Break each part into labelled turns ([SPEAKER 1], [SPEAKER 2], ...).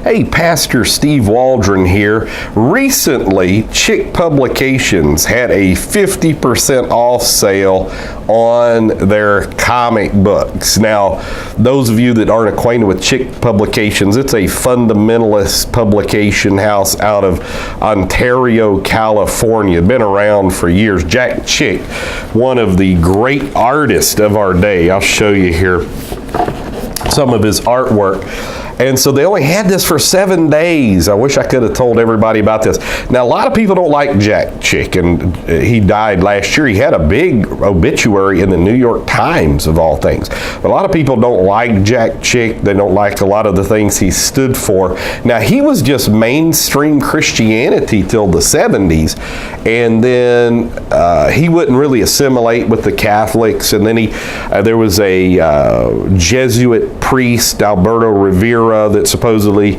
[SPEAKER 1] Hey, Pastor Steve Waldron here. Recently, Chick Publications had a 50% off sale on their comic books. Now, those of you that aren't acquainted with Chick Publications, it's a fundamentalist publication house out of Ontario, California. Been around for years. Jack Chick, one of the great artists of our day. I'll show you here some of his artwork. And so they only had this for 7 days. I wish I could have told everybody about this. Now, a lot of people don't like Jack Chick, and he died last year. He had a big obituary in the New York Times, of all things. But a lot of people don't like Jack Chick. They don't like a lot of the things he stood for. Now, he was just mainstream Christianity till the 70s, and then he wouldn't really assimilate with the Catholics. And then there was a Jesuit priest, Alberto Rivera, that supposedly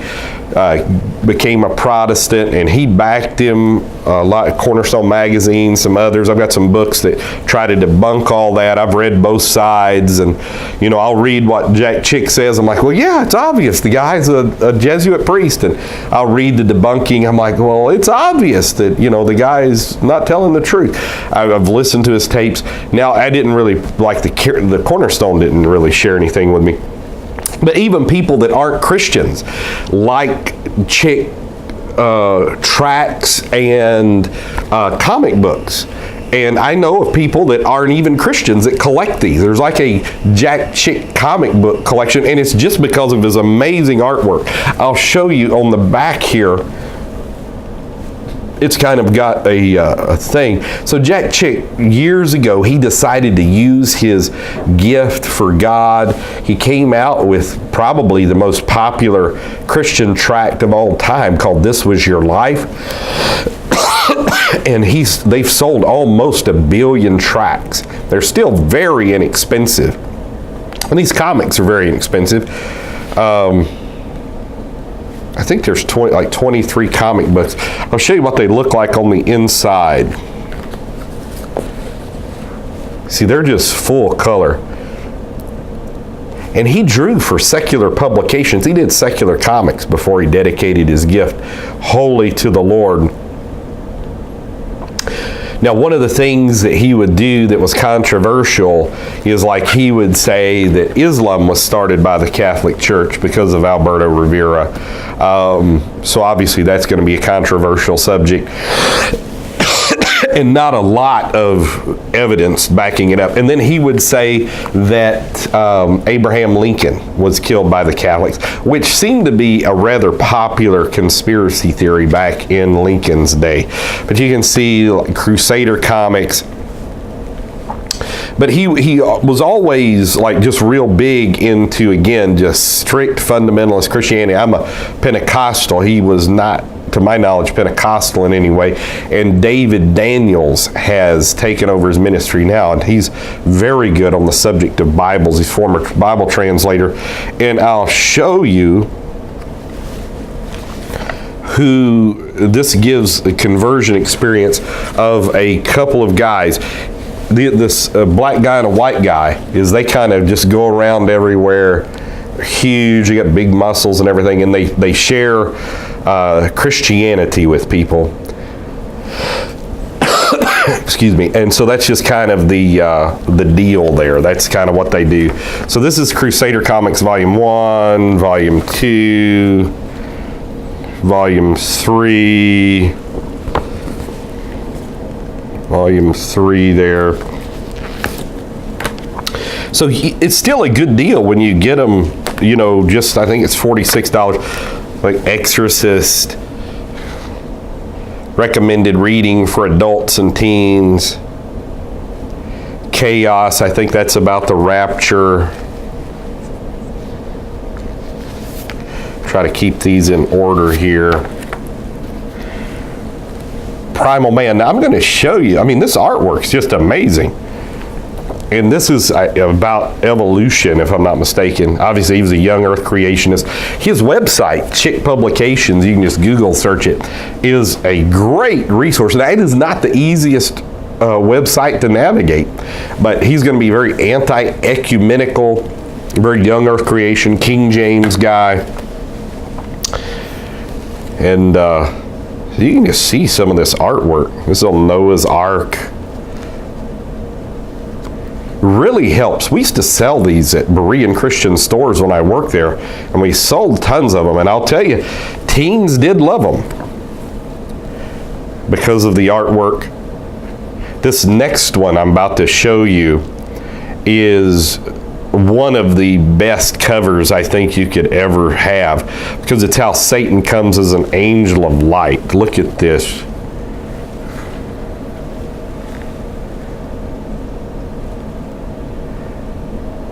[SPEAKER 1] became a Protestant, and he backed him a lot. Cornerstone Magazine, some others. I've got some books that try to debunk all that. I've read both sides, and I'll read what Jack Chick says. I'm like, well, yeah, it's obvious the guy's a Jesuit priest, and I'll read the debunking. I'm like, well, it's obvious that the guy's not telling the truth. I've listened to his tapes. Now, I didn't really like the Cornerstone didn't really share anything with me. But even people that aren't Christians like Chick tracts and comic books. And I know of people that aren't even Christians that collect these. There's like a Jack Chick comic book collection, and it's just because of his amazing artwork. I'll show you on the back here. It's kind of got a thing. So Jack Chick, years ago, he decided to use his gift for God. He came out with probably the most popular Christian tract of all time called "This Was Your Life." And they've sold almost 1 billion tracts. They're still very inexpensive. And these comics are very inexpensive. I think there's 23 comic books. I'll show you what they look like on the inside. See, they're just full color. And he drew for secular publications. He did secular comics before he dedicated his gift wholly to the Lord. Now, one of the things that he would do that was controversial is he would say that Islam was started by the Catholic Church because of Alberto Rivera. So obviously that's going to be a controversial subject. And not a lot of evidence backing it up. And then he would say that Abraham Lincoln was killed by the Catholics, which seemed to be a rather popular conspiracy theory back in Lincoln's day. But you can see Crusader Comics. But he was always just real big into, again, just strict fundamentalist Christianity. I'm a Pentecostal. He was not, to my knowledge, Pentecostal in any way. And David Daniels has taken over his ministry now, and he's very good on the subject of Bibles. He's a former Bible translator. And I'll show you who this gives a conversion experience of a couple of guys. This black guy and a white guy they kind of just go around everywhere. They're huge, they got big muscles and everything, and they share Christianity with people. Excuse me. And so that's just kind of the deal there. That's kind of what they do. So this is Crusader Comics Volume 1, Volume 2, Volume 3, Volume 3 there. So it's still a good deal when you get them, I think it's $46. Like Exorcist, recommended reading for adults and teens. Chaos, I think that's about the rapture. Try to keep these in order here. Primal Man. Now I'm going to show you, this artwork's just amazing. And this is about evolution, if I'm not mistaken. Obviously, he was a young earth creationist. His website, Chick Publications, you can just Google search it, is a great resource. Now, it is not the easiest website to navigate, but he's going to be very anti-ecumenical, very young earth creation, King James guy. And you can just see some of this artwork. This is on Noah's Ark. Really helps. We used to sell these at Berean Christian stores when I worked there, and we sold tons of them. And I'll tell you, teens did love them because of the artwork. This next one I'm about to show you is one of the best covers I think you could ever have, because it's how Satan comes as an angel of light. Look at this.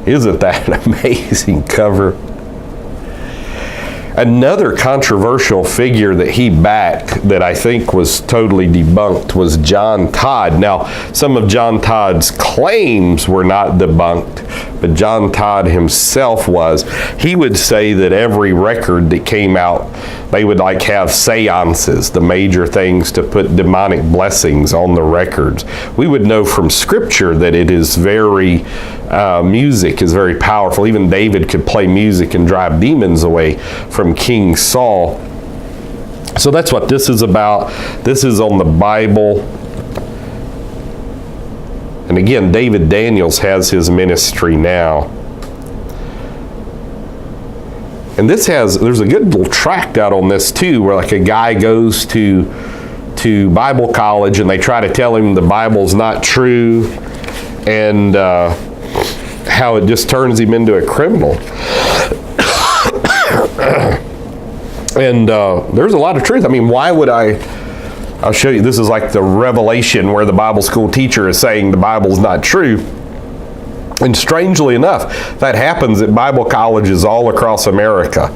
[SPEAKER 1] Isn't that an amazing cover? Another controversial figure that he backed that I think was totally debunked was John Todd. Now, some of John Todd's claims were not debunked, but John Todd himself was. He would say that every record that came out, they would like have seances, the major things to put demonic blessings on the records. We would know from scripture that it is very, music is very powerful. Even David could play music and drive demons away from King Saul. So that's what this is about. This is on the Bible. And again, David Daniels has his ministry now. And this there's a good little tract out on this too, where like a guy goes to Bible college and they try to tell him the Bible's not true, and how it just turns him into a criminal. And there's a lot of truth. I mean, why would I'll show you. This is like the Revelation where the Bible school teacher is saying the Bible's not true. And strangely enough, that happens at Bible colleges all across America.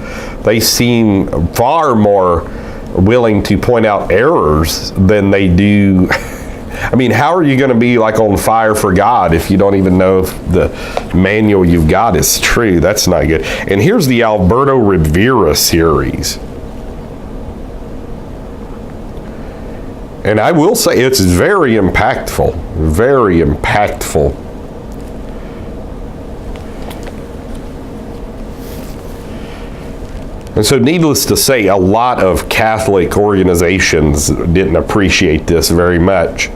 [SPEAKER 1] They seem far more willing to point out errors than they do. I mean, how are you going to be like on fire for God if you don't even know if the manual you've got is true? That's not good. And here's the Alberto Rivera series. And I will say it's very impactful, very impactful. And so needless to say, a lot of Catholic organizations didn't appreciate this very much.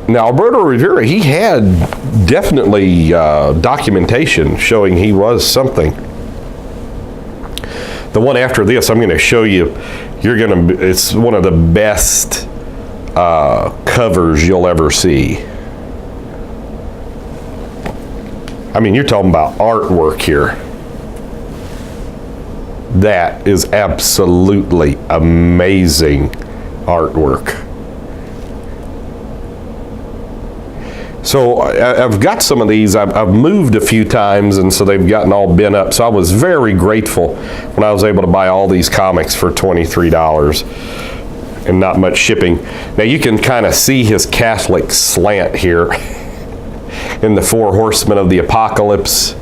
[SPEAKER 1] Now, Alberto Rivera, he had definitely documentation showing he was something. The one after this, I'm going to show you, it's one of the best covers you'll ever see. I mean, you're talking about artwork here. That is absolutely amazing artwork. So I've got some of these. I've moved a few times, and so they've gotten all bent up. So I was very grateful when I was able to buy all these comics for $23 and not much shipping. Now you can kind of see his Catholic slant here. In the Four Horsemen of the Apocalypse.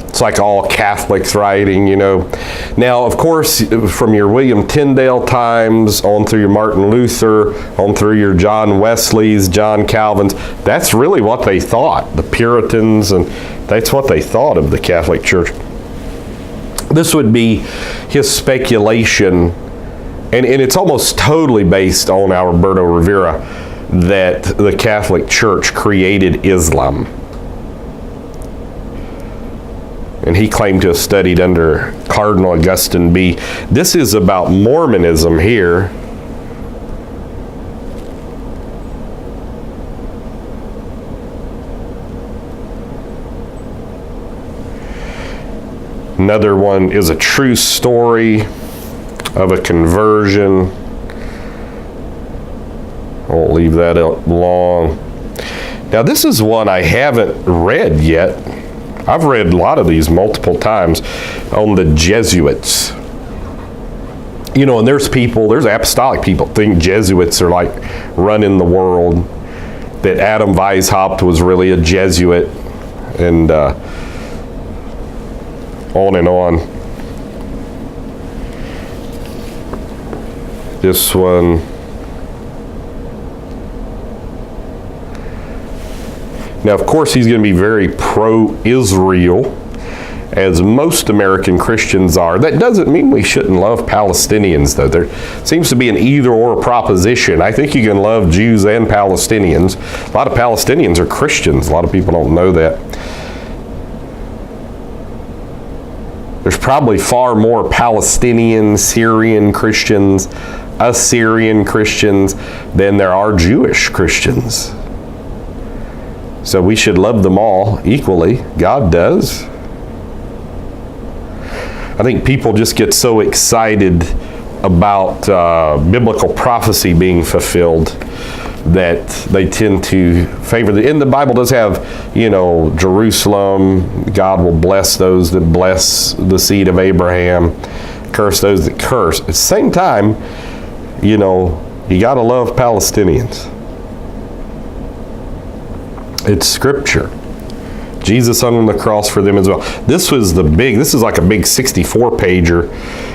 [SPEAKER 1] It's like all Catholics writing, you know. Now, of course, from your William Tyndale times, on through your Martin Luther, on through your John Wesleys, John Calvins, that's really what they thought, the Puritans, and that's what they thought of the Catholic Church. This would be his speculation, and it's almost totally based on Alberto Rivera, that the Catholic Church created Islam. And he claimed to have studied under Cardinal Augustine B. This is about Mormonism here. Another one is a true story of a conversion. I won't leave that alone. Now, this is one I haven't read yet. I've read a lot of these multiple times on the Jesuits. You know, and there's apostolic people think Jesuits are like running the world, that Adam Weishaupt was really a Jesuit, and on and on. This one. Now, of course, he's going to be very pro-Israel, as most American Christians are. That doesn't mean we shouldn't love Palestinians, though. There seems to be an either-or proposition. I think you can love Jews and Palestinians. A lot of Palestinians are Christians. A lot of people don't know that. There's probably far more Palestinian, Syrian Christians, Assyrian Christians than there are Jewish Christians. So we should love them all equally. God does. I think people just get so excited about biblical prophecy being fulfilled that they tend to favor and the Bible does have, Jerusalem, God will bless those that bless the seed of Abraham, curse those that curse. At the same time, you got to love Palestinians. It's scripture. Jesus hung on the cross for them as well. This is like a big 64-pager,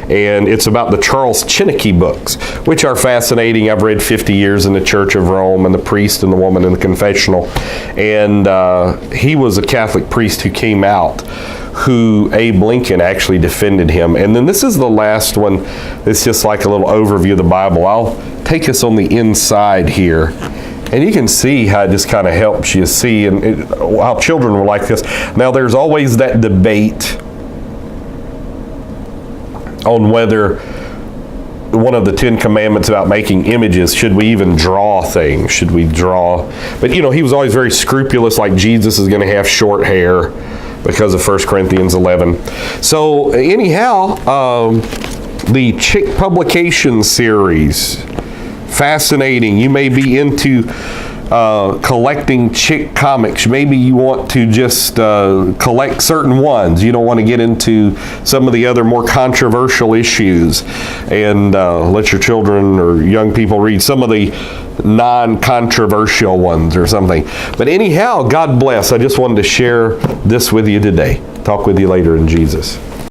[SPEAKER 1] and it's about the Charles Chinnicky books, which are fascinating. I've read 50 Years in the Church of Rome and The Priest and the Woman in the Confessional. And he was a Catholic priest who came out, who Abe Lincoln actually defended him. And then this is the last one. It's just like a little overview of the Bible. I'll take us on the inside here. And you can see how it just kind of helps you see how children were like this. Now, there's always that debate on whether one of the 10 Commandments about making images, should we even draw things? Should we draw? But, he was always very scrupulous, like Jesus is going to have short hair because of 1 Corinthians 11. So, anyhow, the Chick Publication series, fascinating. You may be into collecting Chick comics. Maybe you want to just collect certain ones. You don't want to get into some of the other more controversial issues and let your children or young people read some of the non-controversial ones or something. But anyhow, God bless. I just wanted to share this with you today. Talk with you later in Jesus.